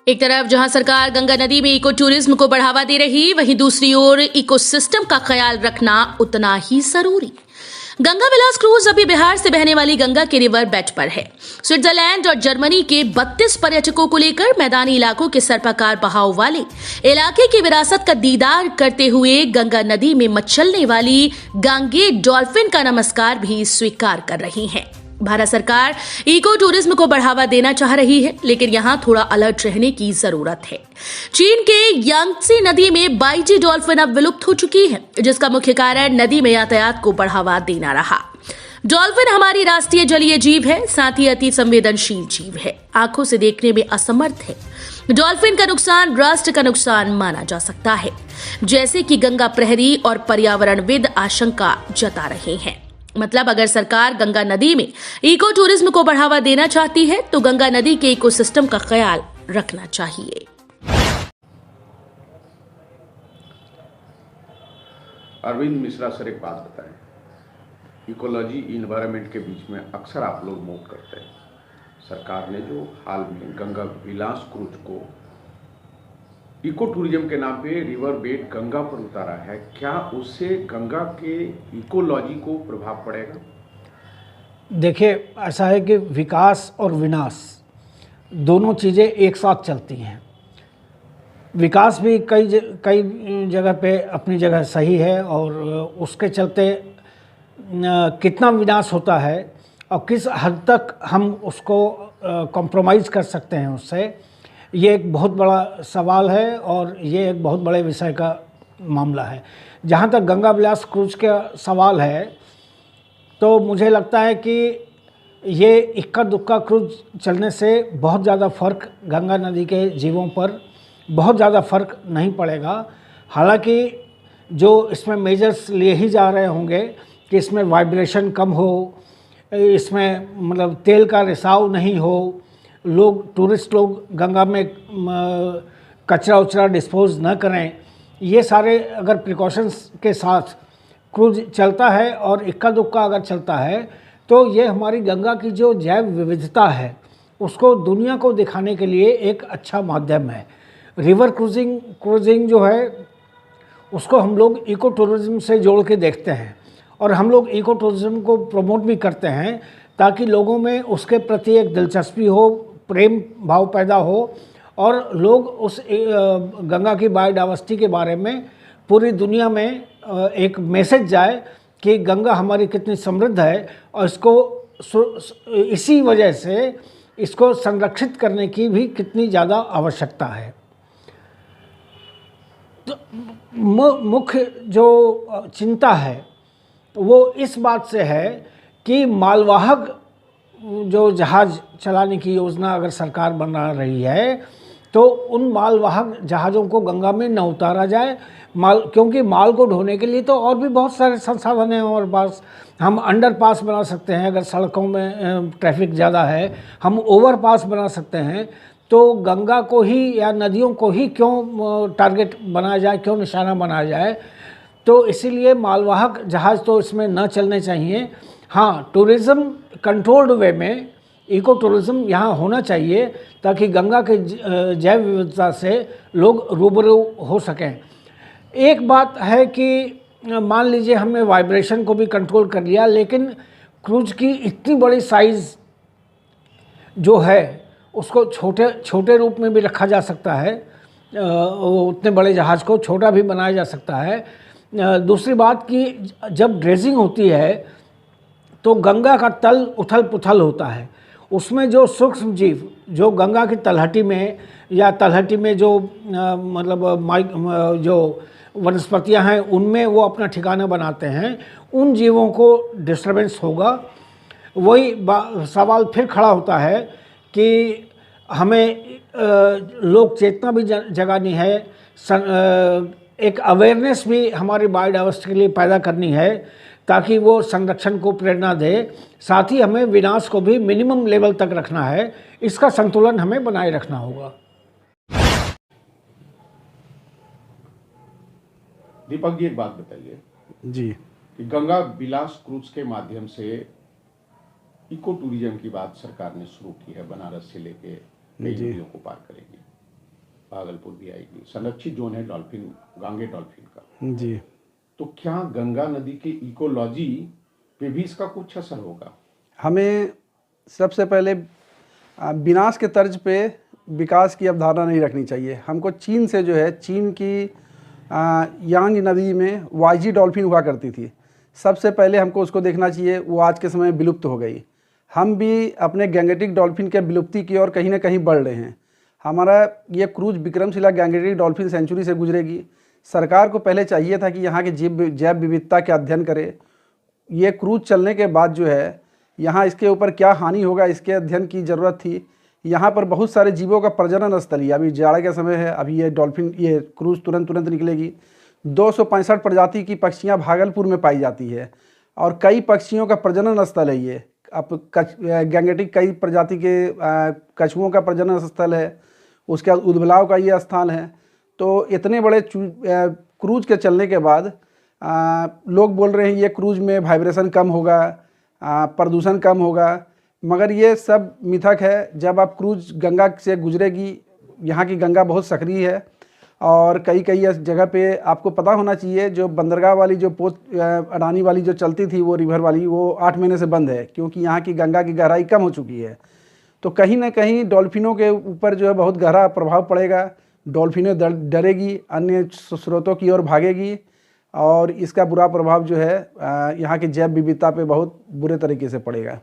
एक तरफ जहां सरकार गंगा नदी में इको टूरिज्म को बढ़ावा दे रही, वहीं दूसरी ओर इकोसिस्टम का ख्याल रखना उतना ही जरूरी। गंगा विलास क्रूज अभी बिहार से बहने वाली गंगा के रिवर बेड पर है। स्विट्जरलैंड और जर्मनी के 32 पर्यटकों को लेकर मैदानी इलाकों के सर्पाकार बहाव वाले इलाके की विरासत का दीदार करते हुए गंगा नदी में मचलने वाली गांगे डॉल्फिन का नमस्कार भी स्वीकार कर रही है। भारत सरकार इको टूरिज्म को बढ़ावा देना चाह रही है, लेकिन यहां थोड़ा अलर्ट रहने की जरूरत है। चीन के यांगत्से नदी में बाइजी डॉल्फिन अब विलुप्त हो चुकी है, जिसका मुख्य कारण नदी में यातायात को बढ़ावा देना रहा। डॉल्फिन हमारी राष्ट्रीय जलीय जीव है, साथ ही अति संवेदनशील जीव है, आंखों से देखने में असमर्थ है। डॉल्फिन का नुकसान राष्ट्र का नुकसान माना जा सकता है, जैसे कि गंगा प्रहरी और पर्यावरणविद आशंका जता रहे हैं। मतलब अगर सरकार गंगा नदी में इको टूरिज्म को बढ़ावा देना चाहती है तो गंगा नदी के इकोसिस्टम का ख्याल रखना चाहिए। अरविंद मिश्रा सर, एक बात बताएं, इकोलॉजी इन्वायरमेंट के बीच में अक्सर आप लोग नोट करते हैं, सरकार ने जो हाल में गंगा विलास क्रूज को इको टूरिज्म के नाम पे रिवर बेड गंगा पर उतारा है, क्या उससे गंगा के इकोलॉजी को प्रभाव पड़ेगा? देखिए, ऐसा है कि विकास और विनाश दोनों चीज़ें एक साथ चलती हैं। विकास भी कई जगह पे अपनी जगह सही है और उसके चलते कितना विनाश होता है और किस हद तक हम उसको कॉम्प्रोमाइज़ कर सकते हैं उससे, ये एक बहुत बड़ा सवाल है और ये एक बहुत बड़े विषय का मामला है। जहाँ तक गंगा विलास क्रूज का सवाल है तो मुझे लगता है कि ये इक्का दुक्का क्रूज चलने से बहुत ज़्यादा फ़र्क गंगा नदी के जीवों पर बहुत ज़्यादा फ़र्क नहीं पड़ेगा। हालांकि जो इसमें मेजर्स लिए ही जा रहे होंगे कि इसमें वाइब्रेशन कम हो, इसमें मतलब तेल का रिसाव नहीं हो, टूरिस्ट लोग गंगा में कचरा उचरा डिस्पोज न करें, ये सारे अगर प्रिकॉशंस के साथ क्रूज चलता है और इक्का दुक्का अगर चलता है तो ये हमारी गंगा की जो जैव विविधता है उसको दुनिया को दिखाने के लिए एक अच्छा माध्यम है। रिवर क्रूजिंग जो है उसको हम लोग इको टूरिज्म से जोड़ के देखते हैं और हम लोग इको टूरिज्म को प्रमोट भी करते हैं ताकि लोगों में उसके प्रति एक दिलचस्पी हो, प्रेम भाव पैदा हो और लोग उस गंगा की बायोडाइवर्सिटी के बारे में पूरी दुनिया में एक मैसेज जाए कि गंगा हमारी कितनी समृद्ध है और इसी वजह से इसको संरक्षित करने की भी कितनी ज़्यादा आवश्यकता है। तो मुख्य जो चिंता है वो इस बात से है कि मालवाहक जो जहाज़ चलाने की योजना अगर सरकार बना रही है तो उन मालवाहक जहाज़ों को गंगा में न उतारा जाए, क्योंकि माल को ढोने के लिए तो और भी बहुत सारे संसाधन हैं हमारे पास। हम अंडरपास बना सकते हैं, अगर सड़कों में ट्रैफिक ज़्यादा है हम ओवरपास बना सकते हैं। तो गंगा को ही या नदियों को ही क्यों टारगेट बनाया जाए, क्यों निशाना बनाया जाए? तो इसीलिए मालवाहक जहाज़ तो इसमें न चलने चाहिए। हाँ, टूरिज़्म कंट्रोल्ड वे में इको टूरिज़्म यहाँ होना चाहिए ताकि गंगा के जैव विविधता से लोग रूबरू हो सकें। एक बात है कि मान लीजिए हमने वाइब्रेशन को भी कंट्रोल कर लिया, लेकिन क्रूज की इतनी बड़ी साइज़ जो है उसको छोटे रूप में भी रखा जा सकता है, उतने बड़े जहाज़ को छोटा भी बनाया जा सकता है। दूसरी बात कि जब ड्रेजिंग होती है तो गंगा का तल उथल पुथल होता है, उसमें जो सूक्ष्म जीव जो गंगा की तलहटी में या तलहटी में जो जो वनस्पतियां हैं उनमें वो अपना ठिकाना बनाते हैं, उन जीवों को डिस्टर्बेंस होगा। वही सवाल फिर खड़ा होता है कि हमें लोक चेतना भी जगानी है, एक अवेयरनेस भी हमारी बायोडाइवर्सिटी के लिए पैदा करनी है ताकि वो संरक्षण को प्रेरणा दे। साथ ही हमें विनाश को भी मिनिमम लेवल तक रखना है, इसका संतुलन हमें बनाए रखना होगा। दीपक जी, एक बात बताइए जी कि गंगा विलास क्रूज के माध्यम से इको टूरिज्म की बात सरकार ने शुरू की है, बनारस से लेके कई नदियों को पार करेगी। भागलपुर भी आएगी। संरक्षित जोन है डॉल्फिन, गांगे डॉल्फिन का। जी। तो क्या गंगा नदी के इकोलॉजी पे भी इसका कुछ असर होगा? हमें सबसे पहले विनाश के तर्ज पे विकास की अवधारणा नहीं रखनी चाहिए। हमको चीन से जो है, चीन की यांग नदी में वाईजी डॉल्फिन हुआ करती थी, सबसे पहले हमको उसको देखना चाहिए। वो आज के समय में विलुप्त हो गई। हम भी अपने गैंगेटिक डॉल्फिन के विलुप्ति की ओर कहीं ना कहीं बढ़ रहे हैं। हमारा ये cruise Vikramshila Gangetic dolphin century से गुजरेगी। सरकार को पहले चाहिए था कि यहाँ के जैव विविधता का अध्ययन करे। ये क्रूज चलने के बाद जो है यहाँ इसके ऊपर क्या हानि होगा, इसके अध्ययन की ज़रूरत थी। यहाँ पर बहुत सारे जीवों का प्रजनन स्थल है। अभी जाड़े का समय है, अभी ये डॉल्फिन, ये क्रूज तुरंत निकलेगी। 265 प्रजाति की पक्षियाँ भागलपुर में पाई जाती है और कई पक्षियों का प्रजनन स्थल है ये। अब गैंगेटिक कई प्रजाति के कछुओं का प्रजनन स्थल है, उसके बाद उद्भलाव का ये स्थान है। तो इतने बड़े क्रूज के चलने के बाद लोग बोल रहे हैं ये क्रूज में वाइब्रेशन कम होगा, प्रदूषण कम होगा, मगर ये सब मिथक है। जब आप क्रूज गंगा से गुजरेगी, यहाँ की गंगा बहुत सक्रिय है और कई जगह पे आपको पता होना चाहिए, जो बंदरगाह वाली जो अडानी वाली जो चलती थी, वो रिवर वाली, वो 8 महीने से बंद है क्योंकि यहाँ की गंगा की गहराई कम हो चुकी है। तो कहीं ना कहीं डॉल्फिनों के ऊपर जो है बहुत गहरा प्रभाव पड़ेगा। डॉल्फिनें डरेगी, अन्य स्रोतों की ओर भागेगी और इसका बुरा प्रभाव जो है यहाँ की जैव विविधता पे बहुत बुरे तरीके से पड़ेगा।